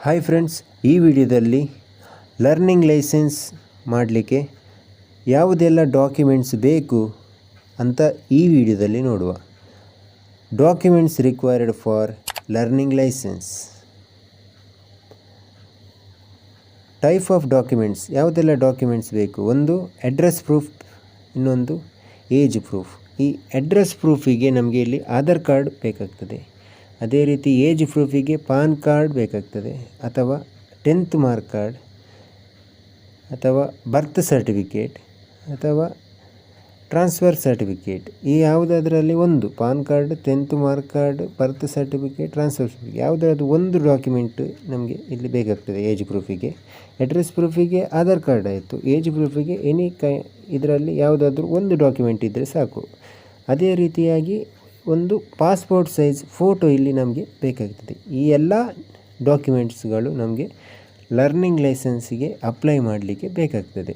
Hi friends, ಈ ವಿಡಿಯೋದಲ್ಲಿ learning licence ಮಾಡಲಿಕ್ಕೆ ಯಾವುದೆಲ್ಲ ಡಾಕ್ಯುಮೆಂಟ್ಸ್ ಬೇಕು ಅಂತ ಈ ವಿಡಿಯೋದಲ್ಲಿ ನೋಡುವ. Documents required for learning license. Type of documents, ಯಾವುದೆಲ್ಲ ಡಾಕ್ಯುಮೆಂಟ್ಸ್ ಬೇಕು. ಒಂದು ಅಡ್ರೆಸ್ ಪ್ರೂಫ್, ಇನ್ನೊಂದು ಏಜ್ ಪ್ರೂಫ್. ಈ ಅಡ್ರೆಸ್ ಪ್ರೂಫಿಗೆ ನಮಗೆ ಇಲ್ಲಿ ಆಧಾರ್ ಕಾರ್ಡ್ ಬೇಕಾಗ್ತದೆ. ಅದೇ ರೀತಿ ಏಜ್ ಪ್ರೂಫಿಗೆ ಪಾನ್ ಕಾರ್ಡ್ ಬೇಕಾಗ್ತದೆ, ಅಥವಾ 10th ಮಾರ್ಕ್ ಕಾರ್ಡ್, ಅಥವಾ ಬರ್ತ್ ಸರ್ಟಿಫಿಕೇಟ್, ಅಥವಾ ಟ್ರಾನ್ಸ್ಫರ್ ಸರ್ಟಿಫಿಕೇಟ್. ಈ ಯಾವುದಾದ್ರಲ್ಲಿ ಒಂದು PAN card, 10th mark card, birth certificate, transfer certificate ಯಾವುದಾದ್ರೂ ಒಂದು ಡಾಕ್ಯುಮೆಂಟ್ ನಮಗೆ ಇಲ್ಲಿ ಬೇಕಾಗ್ತದೆ. ಏಜ್ ಪ್ರೂಫಿಗೆ, ಅಡ್ರೆಸ್ ಪ್ರೂಫಿಗೆ ಆಧಾರ್ ಕಾರ್ಡ್ ಆಯಿತು. ಏಜ್ ಪ್ರೂಫಿಗೆ ಇದರಲ್ಲಿ ಯಾವುದಾದ್ರೂ ಒಂದು ಡಾಕ್ಯುಮೆಂಟ್ ಇದ್ದರೆ ಸಾಕು. ಅದೇ ರೀತಿಯಾಗಿ ಒಂದು ಪಾಸ್ಪೋರ್ಟ್ ಸೈಜ್ ಫೋಟೋ ಇಲ್ಲಿ ನಮಗೆ ಬೇಕಾಗ್ತದೆ. ಈ ಎಲ್ಲ ಡಾಕ್ಯುಮೆಂಟ್ಸ್ಗಳು ನಮಗೆ ಲರ್ನಿಂಗ್ ಲೈಸೆನ್ಸಿಗೆ ಅಪ್ಲೈ ಮಾಡಲಿಕ್ಕೆ ಬೇಕಾಗ್ತದೆ.